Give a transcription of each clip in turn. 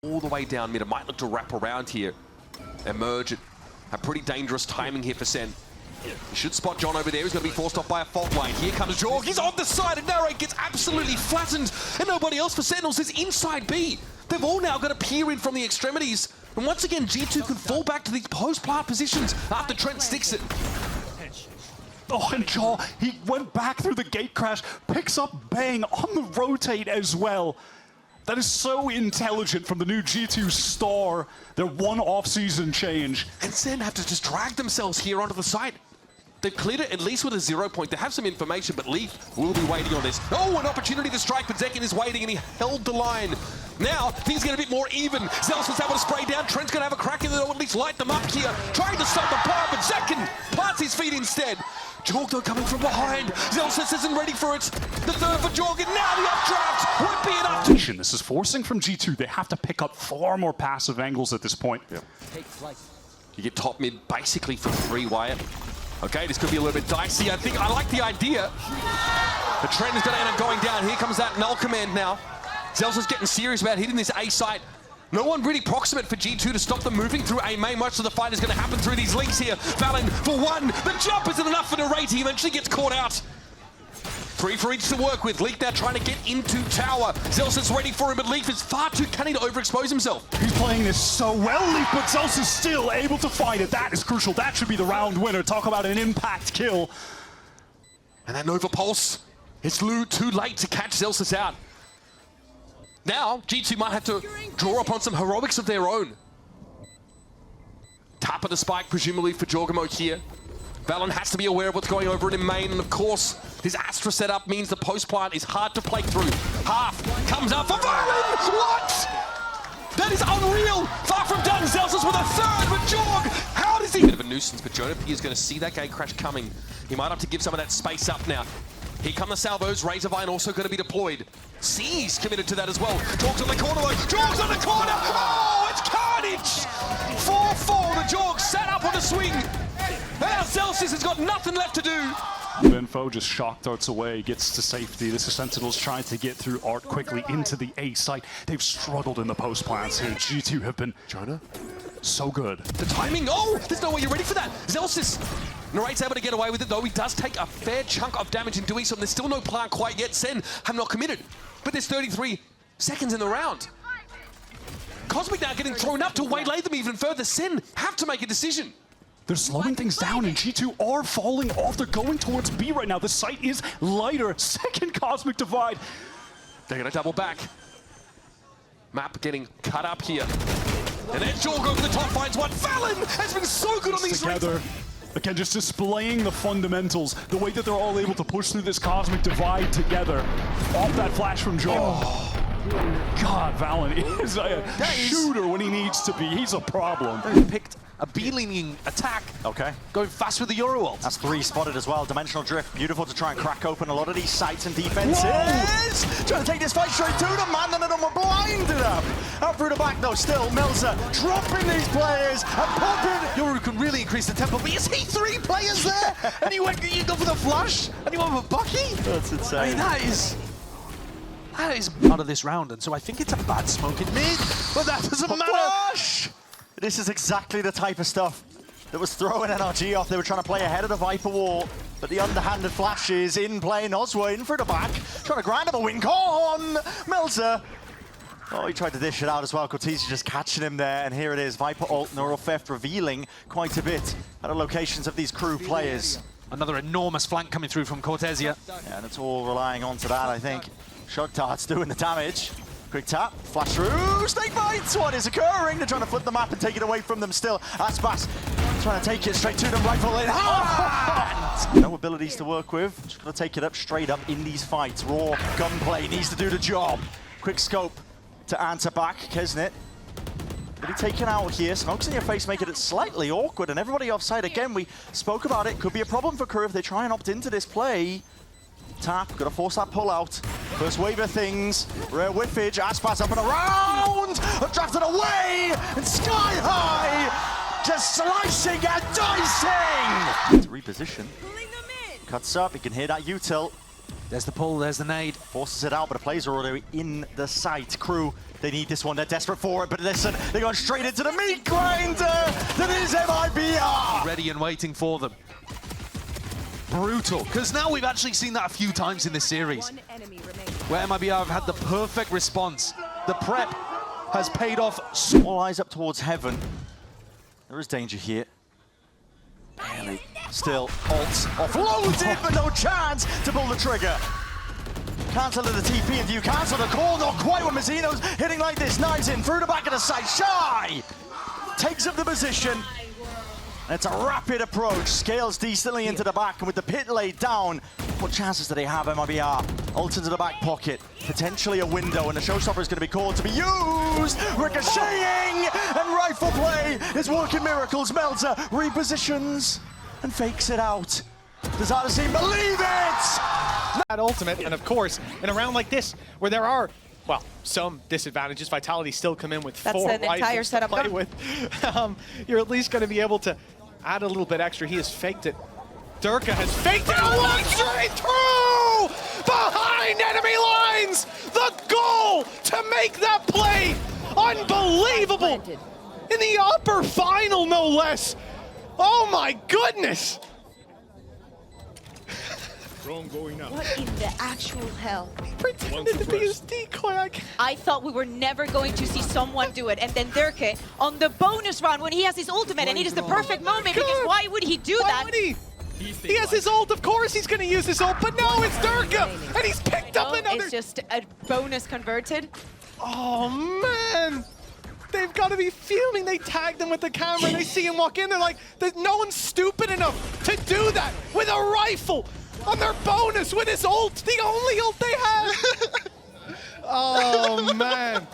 all the way down mid. It might look to wrap around here. Emerge at a pretty dangerous timing here for Sen. He should spot John over there. He's going to be forced off by a fault line. Here comes Jorg. He's on the side, and Narrate gets absolutely flattened. And nobody else for Sentinels is inside B. They've all now got to peer in from the extremities. And once again, G2 can fall back to these post-plant positions after Trent sticks it. Oh, and Jaw, he went back through the gate crash, picks up Bang on the rotate as well. That is so intelligent from the new G2 star, their one off-season change. And Sen have to just drag themselves here onto the site. They've cleared it at least with a 0 point. They have some information, but Leaf will be waiting on this. Oh, an opportunity to strike, but Zekin is waiting, and he held the line. Now, things get a bit more even. Zelson's able to spray down. Trent's going to have a crack in there, or at least light them up here. Trying to stop the power, but Zekin plants his feet instead. Jorg, though, coming from behind. Zelsis isn't ready for it. The third for Jorg, and now the updraft won't be enough. This is forcing from G2. They have to pick up far more passive angles at this point. Yep. You get top mid basically for free, Wyatt. Okay, this could be a little bit dicey. I like the idea. The trend is going to end up going down. Here comes that null command now. Zelsa's getting serious about hitting this A site. No one really proximate for G2 to stop them moving through A main. Most of the fight is going to happen through these links here. Valen for one. The jump isn't enough for Narrate. He eventually gets caught out. 3 for each to work with. Leaf now trying to get into tower. Zelsa's ready for him, but Leaf is far too canny to overexpose himself. He's playing this so well, Leaf, but Zelsa's still able to find it. That is crucial. That should be the round winner. Talk about an impact kill. And that Nova Pulse, it's too late to catch Zelsis out. Now, G2 might have to draw upon some heroics of their own. Tap of the spike, presumably for Jorgamo here. Valen has to be aware of what's going over in main, and of course, this Astra setup means the post plant is hard to play through. Half comes up for Valen! What? That is unreal! Far from done, Zelsis with a third, but Jorg, how does he... Bit of a nuisance, but Jonah P is going to see that gate crash coming. He might have to give some of that space up now. Here come the salvos, Razorvine also going to be deployed. C's committed to that as well. Jorg's on the corner though, Jorg's on the corner! Oh, it's carnage! 4-4, the Jorg sat up on the swing. Now Zelsis has got nothing left to do. Info just shock darts away, gets to safety. This is Sentinels trying to get through Art quickly into the A site. They've struggled in the post plants here. G2 have been so good. The timing, oh, there's no way you're ready for that. Zelsis, Narrate's able to get away with it though. He does take a fair chunk of damage in doing so. And there's still no plant quite yet. Sen have not committed, but there's 33 seconds in the round. Cosmic now getting thrown up to waylay them even further. Sen have to make a decision. They're slowing things down, and G2 are falling off. They're going towards B right now. The site is lighter. Second Cosmic Divide. They're going to double back. Map getting cut up here. And then Jorg over the top finds one. Valen has been so good on these together. Again, just displaying the fundamentals, the way that they're all able to push through this Cosmic Divide together. Off that flash from Jorg. Oh. God, Valen is a shooter when he needs to be. He's a problem. They picked a B-leaning attack. Okay. Going fast with the Euro ult. That's 3 spotted as well. Dimensional drift, beautiful to try and crack open a lot of these sites and defenses. Trying to take this fight straight to them, man, and then we're blinded up. Out through the back though, still, Melzer dropping these players and popping. Yoru can really increase the tempo, but you see 3 players there? And you go for the flash, and you went for Bucky? That's insane. I mean, that is out of this round, and so I think it's a bad smoke in mid, but that doesn't matter. Flash! This is exactly the type of stuff that was throwing NRG off. They were trying to play ahead of the Viper wall, but the underhanded flashes in play. Noswa in for the back, trying to grind up a win. Con! Melzer! Oh, he tried to dish it out as well. Cortese just catching him there, and here it is. Viper ult, Neural Theft revealing quite a bit at the locations of these crew players. Another enormous flank coming through from Cortesia. Yeah, and it's all relying onto that, I think. Shock darts doing the damage. Quick tap, flash through, snake bites! What is occurring? They're trying to flip the map and take it away from them still. Aspas trying to take it straight to them, rifle in hand! No abilities to work with, just gonna take it up straight up in these fights. Raw gunplay needs to do the job. Quick scope to answer back, Kesnet. Really taken out here, smokes in your face, making it slightly awkward, and everybody offside again. We spoke about it, could be a problem for Crew if they try and opt into this play. Tap, gotta force that pull out. First wave of things, rare whiffage, Aspas up and around! Drafted away! And sky high! Just slicing and dicing! To reposition. Cuts up, he can hear that util. There's the pull, there's the nade. Forces it out, but the players are already in the sight. Crew, they need this one. They're desperate for it, but listen, they're going straight into the meat grinder that is MIBR. Ready and waiting for them. Brutal, because now we've actually seen that a few times in this series, where MIBR have had the perfect response. The prep has paid off. All eyes up towards heaven. There is danger here. Barely. Still, ults offloaded, but no chance to pull the trigger. Cancel to the TP, and do you cancel the call? Not quite when Mazzino's hitting like this. Knives in through the back of the side. Shy takes up the position. And it's a rapid approach. Scales decently into the back, and with the pit laid down, what chances do they have, MIBR? Ult into the back pocket. Potentially a window, and the showstopper is going to be called to be used. Ricocheting, and rifle play is working miracles. Melter repositions and fakes it out. Does Odyssey believe it? That ultimate, and of course, in a round like this, where there are, well, some disadvantages, Vitality still come in with That's 4 an entire rifles to setup. play with. You're at least going to be able to add a little bit extra. He has faked it. Durka has faked it and walked straight through! Behind enemy lines! The goal to make that play! Unbelievable! In the upper final, no less! Oh my goodness! What in the actual hell? Pretended to be his decoy. I thought we were never going to see someone do it, and then Dirke on the bonus round when he has his ultimate, and it is the perfect moment because why would he do Why that? would he? He has his ult, of course he's going to use his ult, but no, it's Durka! And he's picked up another... It's just a bonus converted. Oh, man! They've got to be fuming. They tagged him with the camera, and they see him walk in. They're like, no one's stupid enough to do that with a rifle on their bonus with his ult, the only ult they have. Oh, man.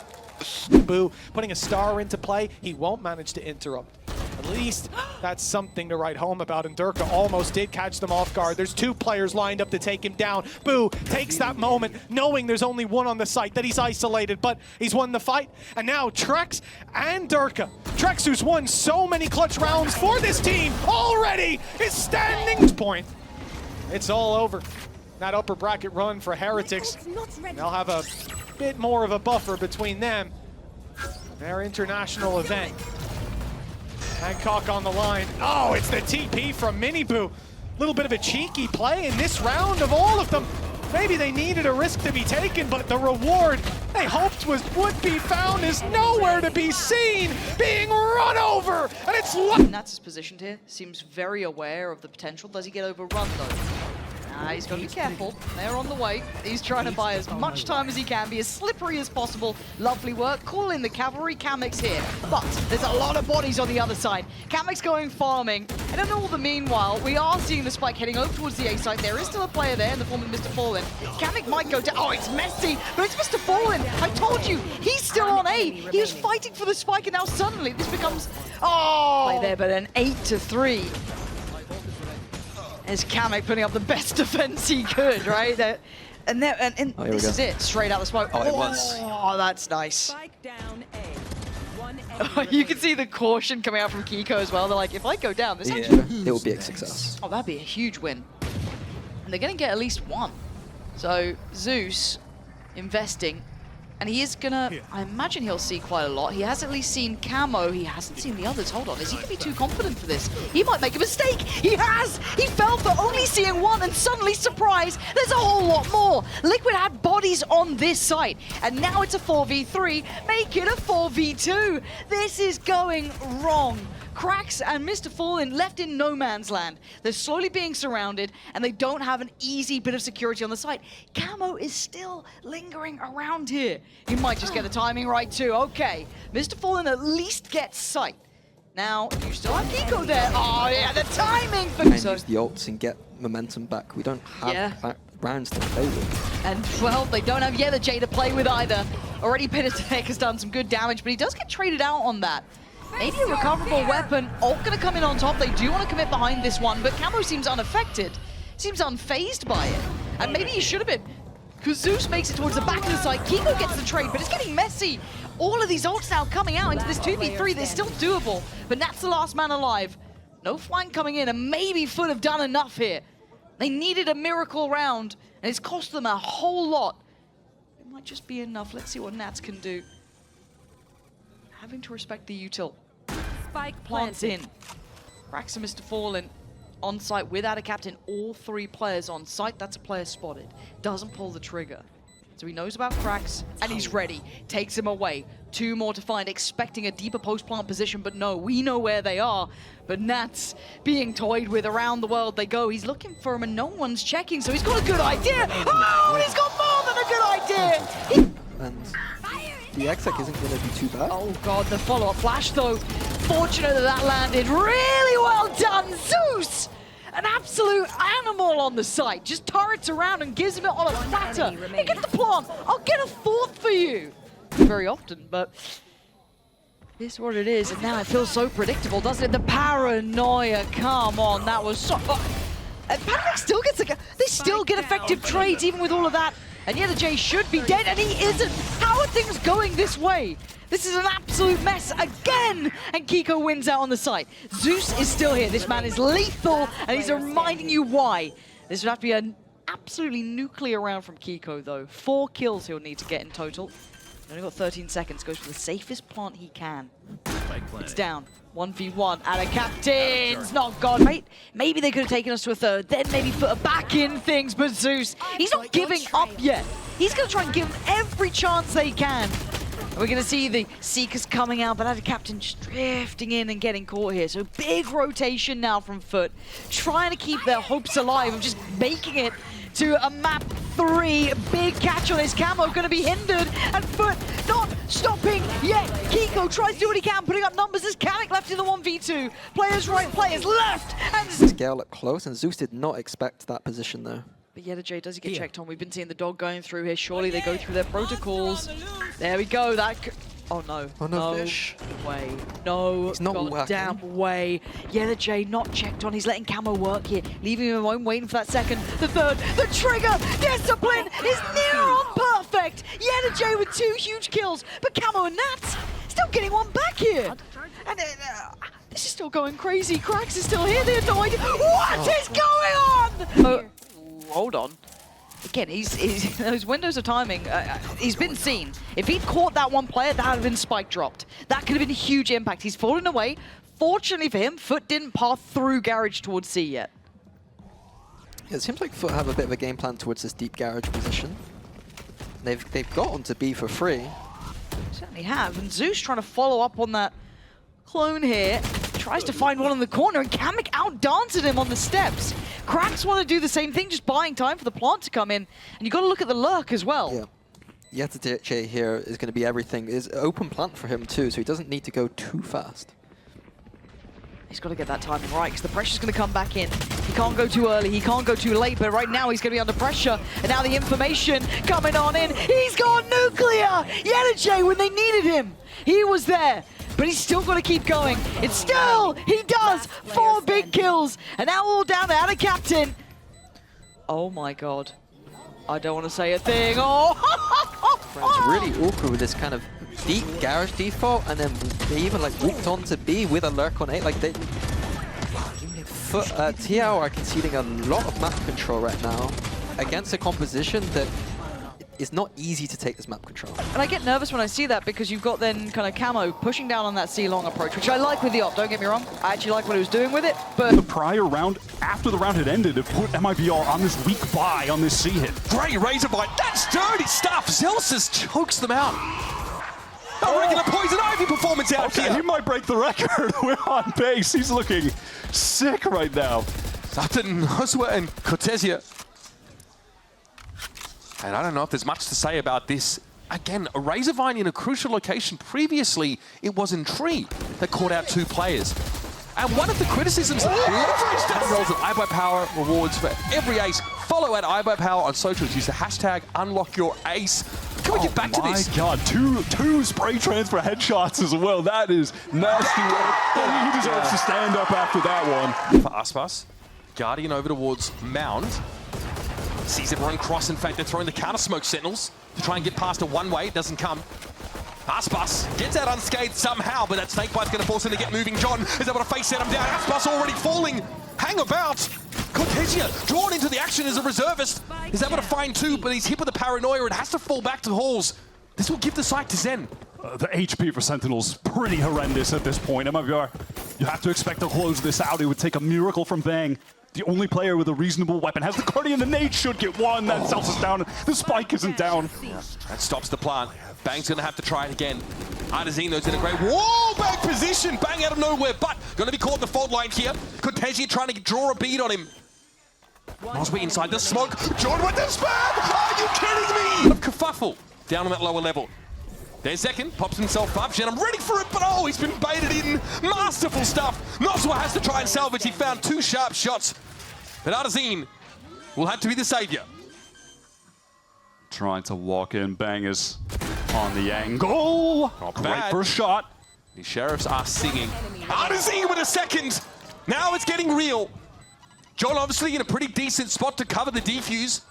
Boo, putting a star into play, he won't manage to interrupt. At least that's something to write home about, and Durka almost did catch them off guard. There's 2 players lined up to take him down. Boo takes that moment, knowing there's only one on the site, that he's isolated, but he's won the fight. And now Trex and Durka. Trex, who's won so many clutch rounds for this team already, is standing point. It's all over. That upper bracket run for Heretics. They'll have a bit more of a buffer between them. Their international event. Hancock on the line. Oh, it's the TP from Miniboo. Little bit of a cheeky play in this round of all of them. Maybe they needed a risk to be taken, but the reward they hoped would be found is nowhere to be seen, being run over, and it's... Nats is positioned here, seems very aware of the potential. Does he get overrun though? He's got to be careful. They're on the way. He's trying to buy as much time as he can, be as slippery as possible. Lovely work. Call in the cavalry. Kamek's here. But there's a lot of bodies on the other side. Kamek's going farming. And in all the meanwhile, we are seeing the spike heading over towards the A side. There is still a player there in the form of Mr. Fallen. Kamek might go down. Oh, it's messy, but it's Mr. Fallen. I told you, he's still on A. He was fighting for the spike, and now suddenly this becomes... Oh! Play there, but an 8-3. Is Kamek putting up the best defense he could, right? And this is it, straight out the smoke. Oh, it was. Oh, that's nice. Spike down A. You can see the caution coming out from Kiko as well. They're like, if I go down, this Yeah, actually... it would be a success. Oh, that'd be a huge win. And they're going to get at least one. So Zeus investing. And he is gonna, I imagine he'll see quite a lot. He has at least seen Camo. He hasn't seen the others. Hold on, is he gonna be too confident for this? He might make a mistake. He has! He fell for only seeing one, and suddenly, surprise, there's a whole lot more. Liquid had bodies on this site, and now it's a 4v3. Make it a 4v2. This is going wrong. Cracks and Mr. Fallen left in no man's land. They're slowly being surrounded, and they don't have an easy bit of security on the site. Camo is still lingering around here. He might just get the timing right too. Okay, Mr. Fallen at least gets sight. Now, you still have Kiko there. Oh yeah, the timing for... And use the ults and get momentum back. We don't have rounds to play with. And, well, they don't have the Jay to play with either. Already Penitek has done some good damage, but he does get traded out on that. Maybe a recoverable weapon. Ult gonna come in on top. They do want to commit behind this one, but Camo seems unaffected. Seems unfazed by it. And maybe he should have been. Because Zeus makes it towards the back of the site. Kiko gets the trade, but it's getting messy. All of these ults now coming out into this 2v3. They're still doable, but Nat's the last man alive. No flank coming in, and maybe Foot have done enough here. They needed a miracle round, and it's cost them a whole lot. It might just be enough. Let's see what Nats can do. Having to respect the util. Spike Plants planted. in. Raximus to Fallen on site without a captain. All 3 players on site. That's a player spotted. Doesn't pull the trigger. So he knows about cracks, and he's ready. Takes him away. 2 more to find, expecting a deeper post-plant position, but no, we know where they are. But Nats being toyed with around the world they go. He's looking for him, and no one's checking, so he's got a good idea. Oh, he's got more than a good idea. And the exec isn't going to be too bad. Oh god, the follow-up flash though. Fortunate that landed. Really well done, Zeus! An absolute animal on the site. Just turrets around and gives him it on a platter. Hey, get the plant. I'll get a 4th for you. Very often, but this is what it is. And now it feels so predictable, doesn't it? The paranoia. Come on, that was so... And Patrick still gets a... They still get effective trades even with all of that. And yet the J should be dead, and he isn't. How are things going this way? This is an absolute mess again, and Kiko wins out on the site. Zeus is still here. This man is lethal, and he's reminding you why. This would have to be an absolutely nuclear round from Kiko, though. 4 kills he'll need to get in total. He's only got 13 seconds. Goes for the safest plant he can. It's down. 1v1 and a captain's not gone. Right? Maybe they could have taken us to a 3rd, then maybe put a back in things, but Zeus, he's not giving up yet. He's going to try and give them every chance they can. And we're going to see the Seekers coming out, but as a captain just drifting in and getting caught here. So big rotation now from Foot, trying to keep their hopes alive of just making it to a map 3. Big catch on his camo, going to be hindered, and Foot not stopping yet. Kiko tries to do what he can, putting up numbers. There's Kanik left in the 1v2. Players right, players left, and Scale up close, and Zeus did not expect that position there. but Yeta J, does he get checked on? We've been seeing the dog going through here. Surely they go through their protocols. There we go. Oh no. Oh no, fish. Way. No. He's not goddamn way. Yeta J not checked on. He's letting Camo work here. Leaving him alone, waiting for that second. The 3rd. The trigger. Discipline is near on perfect. Yeta J with 2 huge kills. But Camo and Nats still getting one back here. And this is still going crazy. Cracks is still here. They're annoyed. What is going on? Hold on. Again, he's those windows of timing, he's been seen. If he'd caught that one player, that would have been spike dropped. That could have been a huge impact. He's fallen away. Fortunately for him, Foot didn't pass through garage towards C yet. Yeah, it seems like Foot have a bit of a game plan towards this deep garage position. They've got onto B for free. Certainly have. And Zeus trying to follow up on that clone here. Tries to find one in the corner, and Kamek outdances him on the steps. Cracks want to do the same thing, just buying time for the plant to come in. And you've got to look at the lurk as well. Yeah. Yeta J here is going to be everything. Is open plant for him too, so he doesn't need to go too fast. He's got to get that timing right, because the pressure's going to come back in. He can't go too early, he can't go too late, but right now he's going to be under pressure. And now the information coming on in. He's gone nuclear! Yeta J, when they needed him, he was there. But he's still got to keep going. It's still, he does, 4 big kills. And now all down there, and a captain. Oh my God. I don't want to say a thing. Oh! It's really awkward with this kind of deep garage default, and then they even like walked on to B with a lurk on A. Like they, TR are conceding a lot of map control right now against a composition that is not easy to take this map control. And I get nervous when I see that, because you've got then kind of Camo pushing down on that C-long approach, which I like with the op, don't get me wrong. I actually like what he was doing with it, but... The prior round, after the round had ended, it put MIBR on this weak buy on this C hit. Great razor bite. That's dirty stuff. Zelsis chokes them out. A regular Poison Ivy performance out Okay, here. he might break the record. We're on base. He's looking sick right now. Sutton, Hosua, and Cortesia. And I don't know if there's much to say about this. Again, a Razorvine in a crucial location. Previously, it was in Tree that caught out 2 players. And one of the criticisms leverage that rolls of iBuyPower rewards for every ace. Follow at iBuyPower on socials. Use the hashtag UnlockYourAce. Can we get back to this? My God, two spray transfer headshots as well. That is nasty work. He deserves to stand up after that one. For Aspas, Guardian over towards Mound. Sees everyone cross. In fact, they're throwing the counter smoke sentinels to try and get past a one-way. It doesn't come. Aspas gets out unscathed somehow, but that snake bite's going to force him to get moving. John is able to face set him down. Aspas already falling. Hang about. Cortesia drawn into the action as a reservist. He's able to find two, but he's hit with the paranoia and has to fall back to Halls. This will give the site to Zen. The HP for Sentinel's pretty horrendous at this point. MIBR, you have to expect to close this out. It would take a miracle from Bang. The only player with a reasonable weapon has the Guardian. The nade should get one. That Celsius down. The spike isn't down. That stops the plant. Bang's going to have to try it again. Artesino's in a great wall back position. Bang out of nowhere, but going to be caught in the fault line here. Cortesia trying to draw a bead on him. Nosby inside the smoke. John with the spam! Are you kidding me? Of kerfuffle down on that lower level. There's Zekin, pops himself up. Jen, I'm ready for it, but oh, he's been baited in. Masterful stuff. Noswa has to try and salvage. He found two sharp shots. But Artesine will have to be the savior. Trying to walk in. Bang is on the angle. Not Great bad. first shot. The Sheriffs are singing. Artesine with a second. Now it's getting real. John obviously in a pretty decent spot to cover the defuse.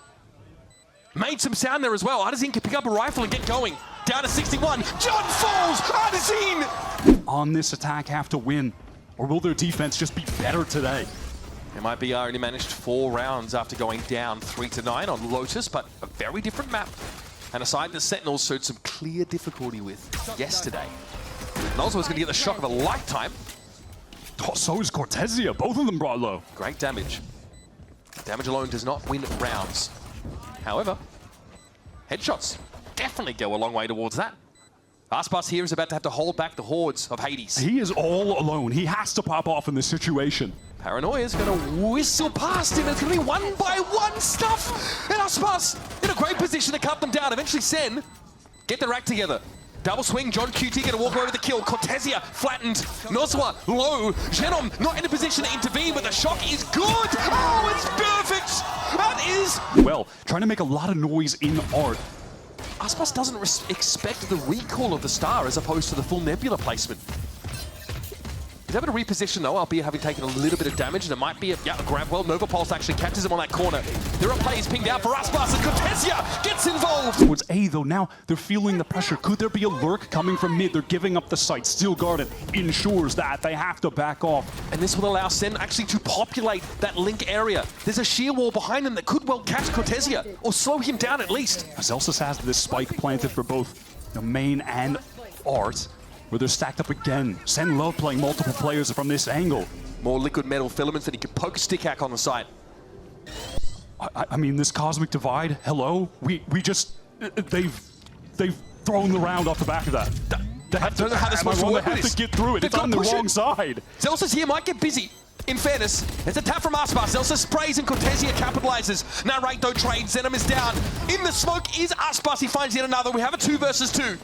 Made some sound there as well. Artesine can pick up a rifle and get going. Down to 61. John falls. Artesine. On this attack have to win, or will their defense just be better today? MIBR only managed 4 rounds after going down 3-9 on Lotus, but a very different map. And a side that Sentinels showed some clear difficulty with yesterday. And also was going to get the shock of a lifetime. Oh, so is Cortesia. Both of them brought low. Great damage. Damage alone does not win rounds. However, headshots definitely go a long way towards that. Aspas here is about to have to hold back the hordes of Hades. He is all alone. He has to pop off in this situation. Paranoia is going to whistle past him. It's going to be one by one stuff. And Aspas in a great position to cut them down. Eventually Sen get their act together. Double swing, John QT going to walk away with the kill. Cortesia flattened. Noswa low. Genom not in a position to intervene, but the shock is good. Oh, it's perfect. That is... Well, trying to make a lot of noise in art. Aspas doesn't expect the recall of the star as opposed to the full nebula placement. He's able to reposition though, albeit having taken a little bit of damage, and it might be a grab. Well, Nova Pulse actually catches him on that corner. There are plays pinged out for Aspas, and Cortesia gets involved! Towards A though, now they're feeling the pressure. Could there be a lurk coming from mid? They're giving up the site. Still guarded. Ensures that they have to back off. And this will allow Sen actually to populate that link area. There's a sheer wall behind them that could well catch Cortesia, or slow him down at least. Zelsis has this spike planted for both the main and art, where they're stacked up again. Sen love playing multiple players from this angle. More liquid metal filaments that he can poke a stick hack on the site. I mean, this cosmic divide, hello? We just, they've thrown the round off the back of that. They have to, I don't know how they're supposed to work with this. get through it. They've It's on the got to push wrong it. side. Zelsis here might get busy. In fairness, there's a tap from Aspas. Zelsis sprays and Cortesia capitalizes. Narrate though trades. Zenom is down. In the smoke is Aspas. He finds yet another. We have a 2 versus 2.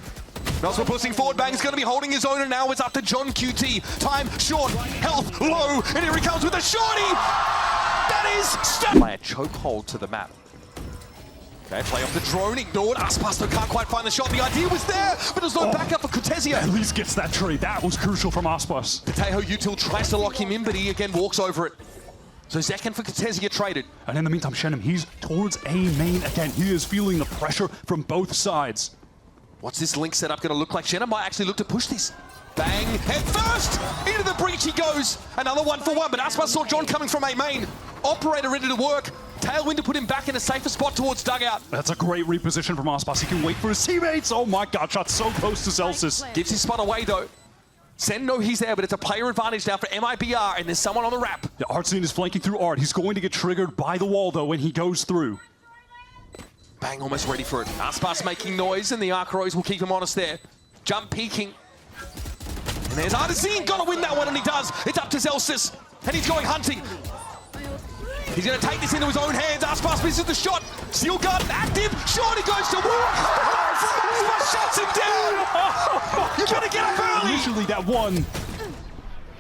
Noswa pushing forward. Bang's going to be holding his own, and now it's up to John QT. Time short, health low, and here he comes with a shorty. That is stuck. Play a chokehold to the map. Okay, play off the drone, ignored. Aspas though can't quite find the shot. The idea was there, but there's no backup for Cortesia. At least gets that trade. That was crucial from Aspas. Tejo Util tries to lock him in, but he again walks over it. So Zekin for Cortesia traded. And in the meantime, Shenem, he's towards A main again. He is feeling the pressure from both sides. What's this link setup going to look like? Shannon might actually look to push this. Bang, head first! Into the breach he goes. Another 1-for-1, but Aspas saw John coming from A main. Operator ready to work. Tailwind to put him back in a safer spot towards dugout. That's a great reposition from Aspas. He can wait for his teammates. Oh my god, shot so close to Zelsis. Gives his spot away though. Sen know he's there, but it's a player advantage now for MIBR, and there's someone on the wrap. The Artsine is flanking through Art. He's going to get triggered by the wall though when he goes through. Bang, almost ready for it. Aspas making noise, and the Archeros will keep him honest there. Jump peeking. And there's Artesine, gotta win that one, and he does. It's up to Zelsis, and he's going hunting. He's gonna take this into his own hands. Aspas misses the shot. Steel gun active. Shorty goes to work. Aspas shuts him down. You gotta get up early. Usually that one.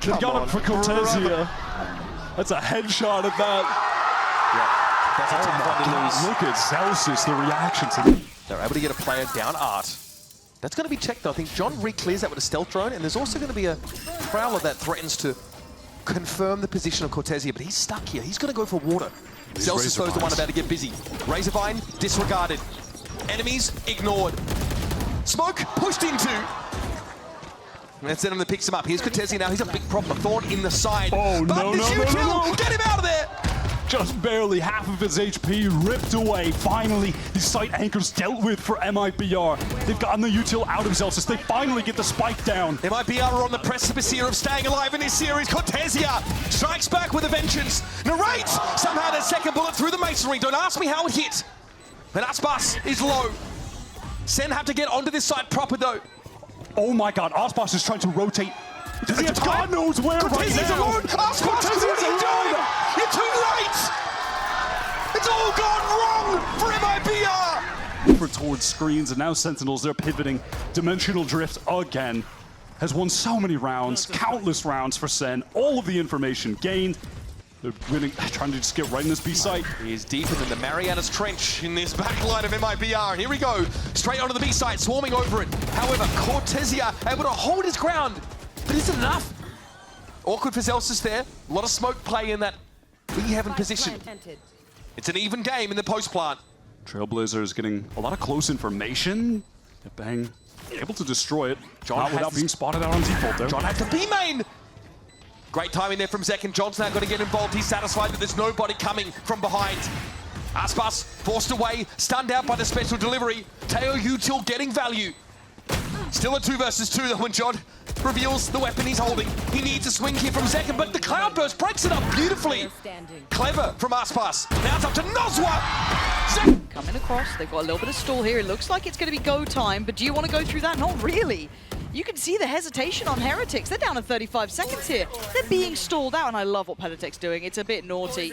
They got up for Cortesia. That's a headshot at that. That's a tough one to lose. Look at Zelsis, the reaction to They're able to get a player down Art. That's going to be checked though. I think John re-clears that with a stealth drone, and there's also going to be a prowler that threatens to confirm the position of Cortesia, but he's stuck here. He's going to go for water. Zelsis throws the one about to get busy. Razorvine disregarded. Enemies ignored. Smoke pushed into. And that's Zenom that picks him up. Here's Cortesia now. He's a big problem. A thorn in the side. Oh, but no, this no, util, no, no. get him out of there. Just barely half of his HP ripped away. Finally, his sight anchor's dealt with for MIBR. They've gotten the util out of Zelsis. They finally get the spike down. MIBR are on the precipice here of staying alive in this series. Cortesia strikes back with a vengeance. Narrates somehow that second bullet through the masonry. Don't ask me how it hit. But Aspas is low. Sen have to get onto this side proper though. Oh my god, Aspas is trying to rotate. Does he have time? God knows where right Cortesia's now. alone. Aspas, what are you doing? You're too late. It's all gone wrong for MIBR. Over towards screens, and now Sentinels, they're pivoting. Dimensional Drift again. Has won so many rounds, countless rounds for Sen. All of the information gained. They're winning, trying to just get right in this B site. He is deeper than the Marianas Trench in this backline of MIBR. Here we go, straight onto the B site, swarming over it. However, Cortesia able to hold his ground, but is it enough? Awkward for Zelsis there. A lot of smoke play in that B-heaven position. It's an even game in the post plant. Trailblazers getting a lot of close information. Bang, able to destroy it. Not without being spotted out on default there. John had the B main. Great timing there from Zek, and John's now got to get involved. He's satisfied that there's nobody coming from behind. Aspas forced away, stunned out by the special delivery. Teo util getting value. Still a 2 versus 2 though when John reveals the weapon he's holding. He needs a swing here from Zek, but the Cloudburst breaks it up beautifully. Clever from Aspas. Now it's up to Nozwa. Zek Coming across, they've got a little bit of stall here. It looks like it's going to be go time, but do you want to go through that? Not really. You can see the hesitation on Heretics. They're down to 35 seconds here. They're being stalled out, and I love what Heretics doing. It's a bit naughty.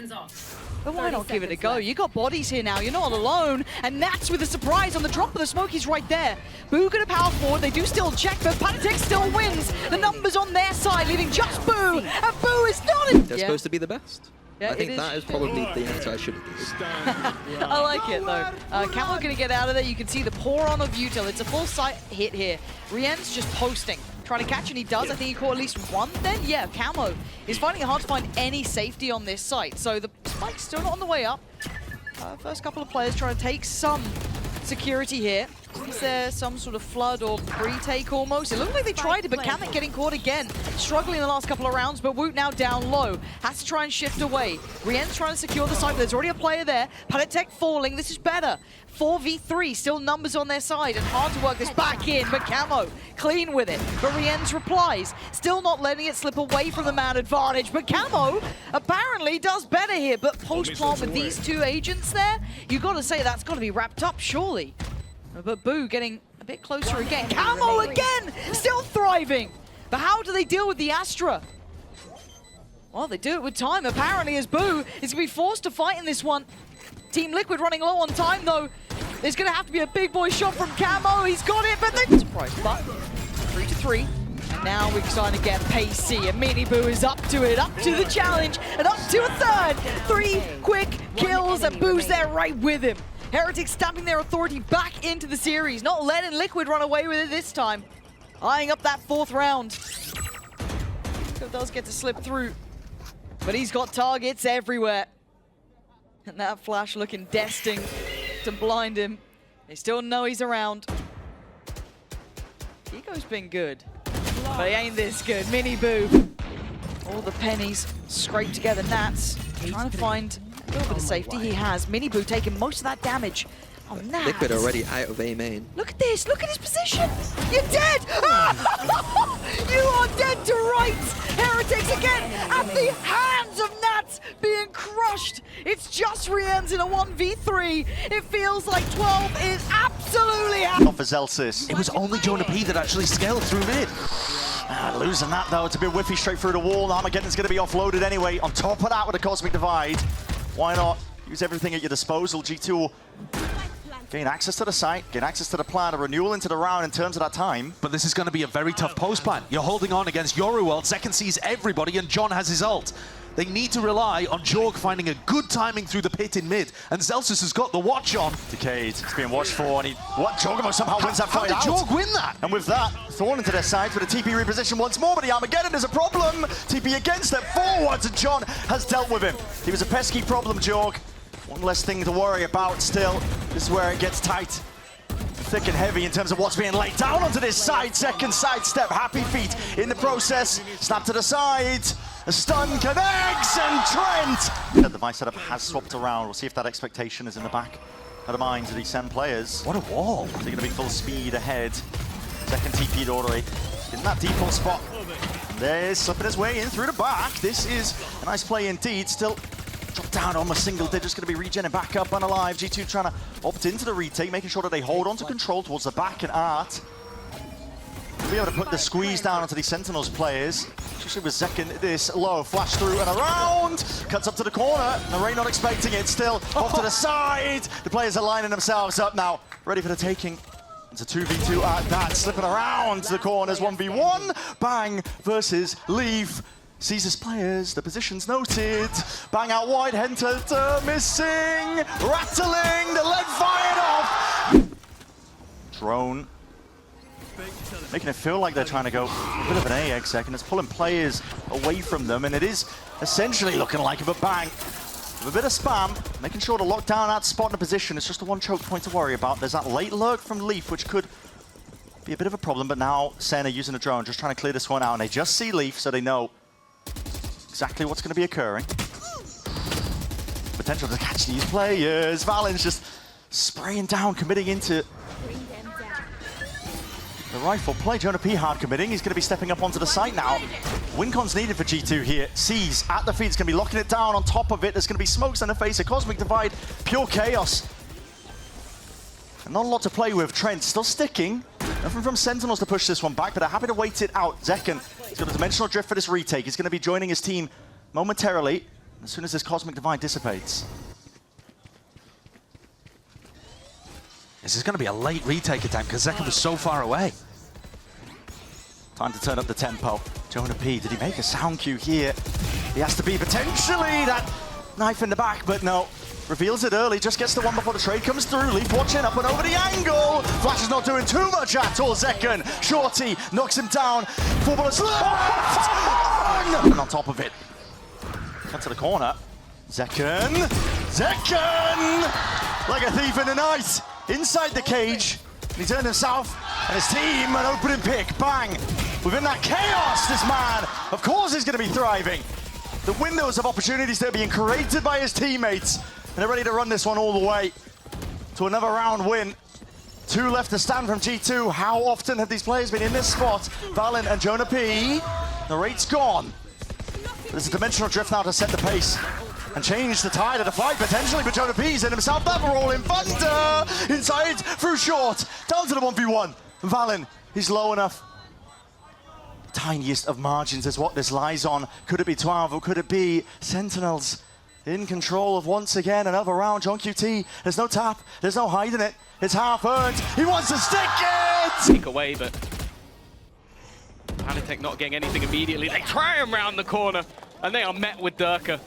But why not give it a go? You got bodies here now. You're not alone. And Nats with a surprise on the drop of the smoke. He's right there. Boo gonna power forward. They do still check, but Heretics still wins. The numbers on their side, leaving just Boo. And Boo is not in. They're supposed to be the best. Yeah, I think that is probably the answer I should have given. I like it though. Camo gonna get out of there. You can see the pour on of util. It's a full sight hit here. Rien's just posting, trying to catch, and he does. I think he caught at least one then. Yeah, Camo is finding it hard to find any safety on this site. So the spike's still not on the way up. First couple of players trying to take some security here. Is there some sort of flood or pre-take almost? It looked like they tried it, but Kamek getting caught again. Struggling in the last couple of rounds, but Woot now down low. Has to try and shift away. Rien's trying to secure the side, but there's already a player there. Palitek falling, this is better. 4v3, still numbers on their side, and hard to work this back in, but Camo clean with it. But Rien's replies, still not letting it slip away from the man advantage, but Camo apparently does better here. But post-plant with these two agents there, you got to say that's got to be wrapped up, surely. But Boo getting a bit closer again. Camo again! Still thriving! But how do they deal with the Astra? Well, they do it with time, apparently, as Boo is going to be forced to fight in this one. Team Liquid running low on time, though. There's going to have to be a big boy shot from Camo. He's got it, but then... Surprise, but 3-3. And now we're starting to get pacey, and Mini Boo is up to it, up to the challenge, and up to a third. 3 quick kills, and Boo's there right with him. Heretics stamping their authority back into the series, not letting Liquid run away with it this time. Eyeing up that 4th round. He does get to slip through, but he's got targets everywhere. And that flash looking destined to blind him. They still know he's around. Ego's been good, but he ain't this good. Mini Boo. All the pennies scraped together. Nats trying to find a little bit of safety. He has. Mini Boo taking most of that damage. Oh, Nats. Liquid already out of A main. Look at this. Look at his position. You're dead. You are dead to rights. Heretics again at the hands of Nats being crushed. It's just Rien's in a 1v3. It feels like 12 is absolutely out. For Zelsis. It was only Jonah P that actually scaled through mid. Losing that though, it's a bit whiffy straight through the wall. Armageddon's going to be offloaded anyway. On top of that with a Cosmic Divide, why not use everything at your disposal? G2 gain access to the site, gain access to the plan, a renewal into the round in terms of that time. But this is going to be a very tough post plan. You're holding on against Yoruworld. Second sees everybody, and John has his ult. They need to rely on Jorg finding a good timing through the pit in mid, and Zelsis has got the watch on. Decade is being watched for, and Jorg somehow wins that fight out. How did Jorg win that? And with that, thrown into their sides with a TP reposition once more, but the Armageddon is a problem. TP again, step forwards, and John has dealt with him. He was a pesky problem, Jorg. One less thing to worry about still. This is where it gets tight. Thick and heavy in terms of what's being laid down onto this side. Second side step, Happy Feet in the process. Snap to the side. The stun connects, and Trent! The device setup has swapped around. We'll see if that expectation is in the back of the minds of these 10 players. What a wall. They're going to be full speed ahead. Second TP'd orderly. In that default spot. There's slipping his way in through the back. This is a nice play indeed. Still dropped down almost single digits. Going to be regenerating back up and alive. G2 trying to opt into the retake, making sure that they hold on to control towards the back, and Art will be able to put the squeeze down onto these Sentinels players. Especially with second this low. Flash through and around. Cuts up to the corner. Narray not expecting it. Still off to the side. The players are lining themselves up now. Ready for the taking. It's a 2v2 at that. Slipping around the corners. 1v1. Bang versus Leaf. Sees his players. The position's noted. Bang out wide. Henter missing. Rattling. The lead fired off. Drone. Making it feel like they're trying to go a bit of an AX second. It's pulling players away from them, and it is essentially looking like a bang. With a bit of spam, making sure to lock down that spot in a position. It's just the one choke point to worry about. There's that late lurk from Leaf, which could be a bit of a problem, but now Senna using a drone, just trying to clear this one out, and they just see Leaf, so they know exactly what's going to be occurring. Potential to catch these players. Valen's just spraying down, committing into the rifle play. Jonah P hard committing. He's going to be stepping up onto the site now. Wincon's needed for G2 here. Sees at the feet. He's going to be locking it down on top of it. There's going to be smokes in the face. A cosmic divide. Pure chaos. And not a lot to play with. Trent still sticking. Nothing from Sentinels to push this one back, but they're happy to wait it out. Zekken, he's got a dimensional drift for this retake. He's going to be joining his team momentarily as soon as this cosmic divide dissipates. This is going to be a late retake attempt because Zekken was so far away. Time to turn up the tempo. Jonah P, did he make a sound cue here? He has to be potentially that knife in the back, but no. Reveals it early, just gets the one before the trade comes through. Leaf watching up and over the angle. Flash is not doing too much at all. Zekken, Shorty knocks him down. 4 bullets left! And on top of it. Cut to the corner. Zekken! Like a thief in the night. Inside the cage. And he turned himself and his team an opening pick. Bang! Within that chaos, this man, of course, is going to be thriving. The windows of opportunities that are being created by his teammates. And they're ready to run this one all the way to another round win. 2 left to stand from G2. How often have these players been in this spot? Valen and Jonah P. The rate's gone. There's a dimensional drift now to set the pace and change the tide of the fight potentially, but Jonah P's in himself. That roll in thunder inside through short down to the 1v1. Valen, he's low enough. Tiniest of margins is what this lies on. Could it be 12 or could it be Sentinels in control of once again another round? John QT, there's no tap, there's no hiding it. It's half earned. He wants to stick it. Take away, but Panitek not getting anything immediately. They try him round the corner, and they are met with Durka.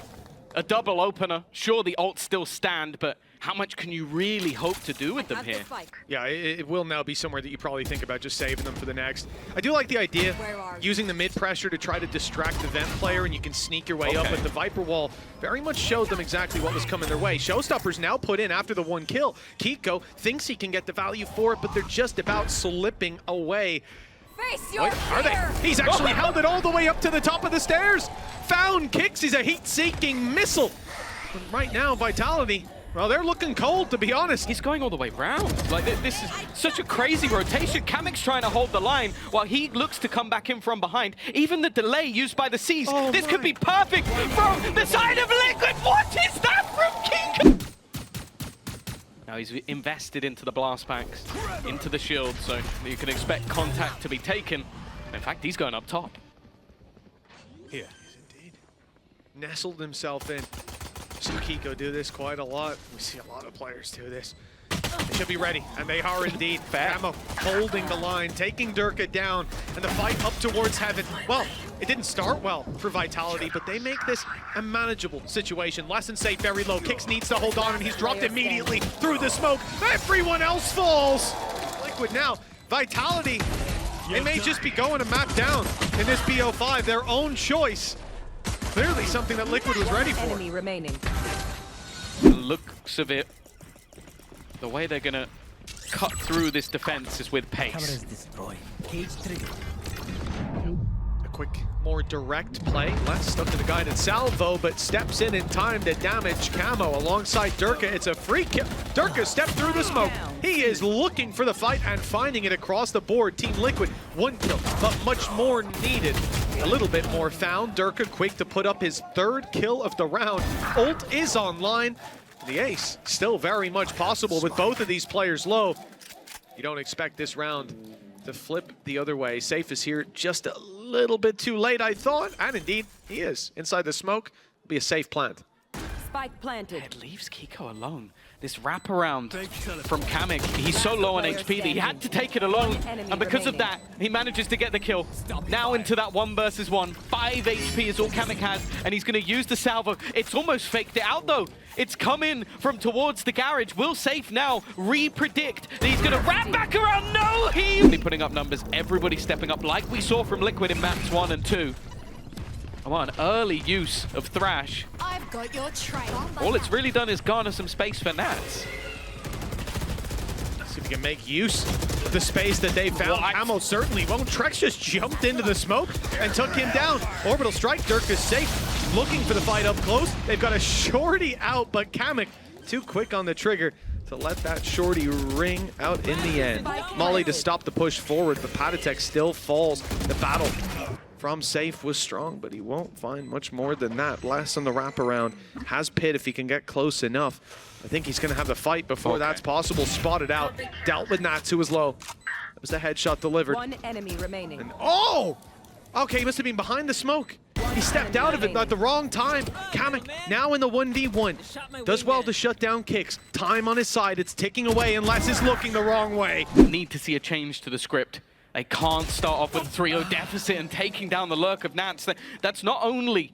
A double opener. Sure, the ults still stand, but how much can you really hope to do with them here? Yeah, it will now be somewhere that you probably think about just saving them for the next. I do like the idea using the mid pressure to try to distract the vent player, and you can sneak your way up, but the Viper wall very much showed them exactly what was coming their way. Showstoppers now put in after the 1 kill. Kiko thinks he can get the value for it, but they're just about slipping away. Face your Are they? He's actually held it all the way up to the top of the stairs. Found kicks. He's a heat-seeking missile. But right now, Vitality, well, they're looking cold, to be honest. He's going all the way round. Like, this is such a crazy rotation. Kamek's trying to hold the line while he looks to come back in from behind. Even the delay used by the Seas. This could be perfect from the side of Liquid. What is that from King? Now he's invested into the blast packs, into the shield, so you can expect contact to be taken. In fact, he's going up top. He is indeed. Nestled himself in. See Kiko do this quite a lot. We see a lot of players do this. They should be ready, and they are indeed. Camo holding the line, taking Durka down, and the fight up towards heaven. Well, it didn't start well for Vitality, but they make this a manageable situation. Lesson safe very low. Kicks needs to hold on, and he's dropped immediately through the smoke. Everyone else falls. Liquid now. Vitality, they may just be going to map down in this BO5, their own choice. Clearly something that Liquid was ready for. Enemy remaining. The looks of it, the way they're gonna cut through this defense is with pace. A quick, more direct play. Less stuck to the guided salvo, but steps in time to damage Camo alongside Durka. It's a free kill. Durka stepped through the smoke. He is looking for the fight and finding it across the board. Team Liquid, 1 kill, but much more needed. A little bit more found. Durka quick to put up his 3rd kill of the round. Ult is online. The ace still very much possible with both of these players low. You don't expect this round to flip the other way. Safe is here just a little bit too late, I thought. And indeed, he is. Inside the smoke, be a safe plant. Spike planted. It leaves Kiko alone. This wraparound from Kamek, he's so low on HP that he had to take it alone. And because of that, he manages to get the kill. Now into that 1 versus 1. 5 HP is all Kamek has, and he's going to use the salvo. It's almost faked it out, though. It's come in from towards the garage. Will Safe now re-predict that he's going to wrap back around? No, he... Really putting up numbers, everybody stepping up like we saw from Liquid in maps 1 and 2. What an early use of Thrash. I've got your train. All it's really done is garner some space for Nats. See if we can make use of the space that they found. Camo certainly won't. Trex just jumped into the smoke and took him down. Orbital strike, Dirk is safe. Looking for the fight up close. They've got a shorty out, but Kamek too quick on the trigger to let that shorty ring out in the end. Molly to stop the push forward, but Patatek still falls. The battle from Safe was strong, but he won't find much more than that. Blast on the wraparound. Has Pit if he can get close enough. I think he's going to have the fight before that's possible. Spotted out. Dealt with Nats, who was low. That was the headshot delivered. 1 enemy remaining. And, oh! Okay, he must have been behind the smoke. He stepped out of it at the wrong time. Kamek now in the 1v1. Does well to shut down kicks. Time on his side. It's ticking away unless it's looking the wrong way. Need to see a change to the script. They can't start off with a 3-0 deficit and taking down the lurk of Nats. That's not only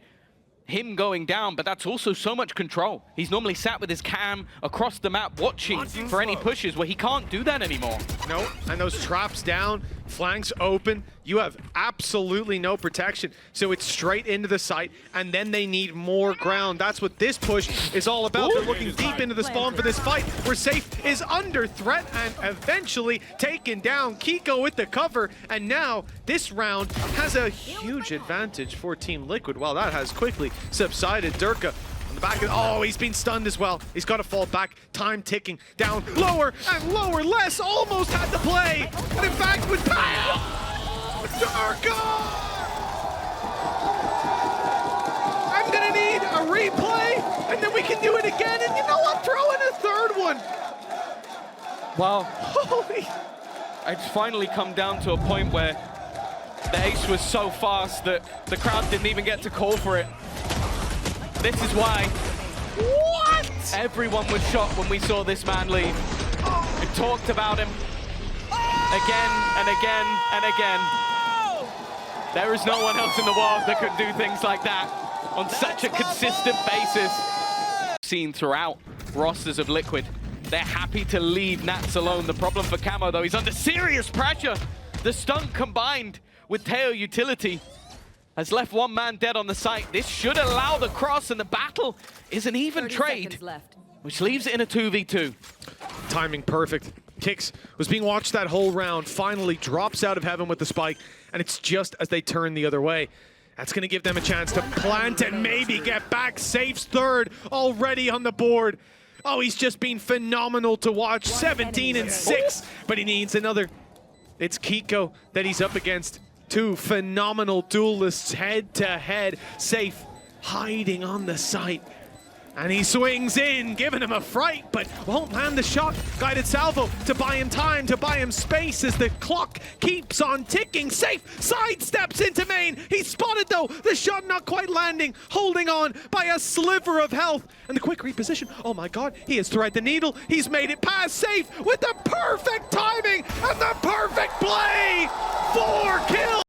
him going down, but that's also so much control. He's normally sat with his cam across the map watching for any pushes where he can't do that anymore. No, and those traps down, flanks open. You have absolutely no protection. So it's straight into the site, and then they need more ground. That's what this push is all about. They're looking deep into the spawn for this fight, where Safe is under threat and eventually taken down. Kiko with the cover, and now this round has a huge advantage for Team Liquid. While that has quickly subsided. Durka on the back of, oh, he's been stunned as well. He's got to fall back. Time ticking down lower and lower. Less almost had to play, and in fact with Durka! I'm gonna need a replay, and then we can do it again. And you know what? Throw in a 3rd one. Wow. Holy! It's finally come down to a point where the ace was so fast that the crowd didn't even get to call for it. This is why everyone was shocked when we saw this man leave. We talked about him again and again and again. There is no one else in the world that could do things like that on such a consistent basis. Seen throughout rosters of Liquid. They're happy to leave Nats alone. The problem for Camo, though, he's under serious pressure. The stun combined with Teo utility has left 1 man dead on the site. This should allow the cross, and the battle is an even trade, which leaves it in a 2v2. Timing perfect. Kicks was being watched that whole round, finally drops out of heaven with the spike, and it's just as they turn the other way. That's going to give them a chance to plant and maybe get back. Safe's 3rd already on the board. Oh, he's just been phenomenal to watch. 17 and 6, but he needs another. It's Kiko that he's up against. 2 phenomenal duelists head to head. Safe hiding on the site. And he swings in, giving him a fright, but won't land the shot. Guided salvo to buy him time, to buy him space as the clock keeps on ticking. Safe sidesteps into main. He's spotted though, the shot not quite landing, holding on by a sliver of health. And the quick reposition, oh my God, he has threaded the needle. He's made it past Safe with the perfect timing and the perfect play. 4 kills.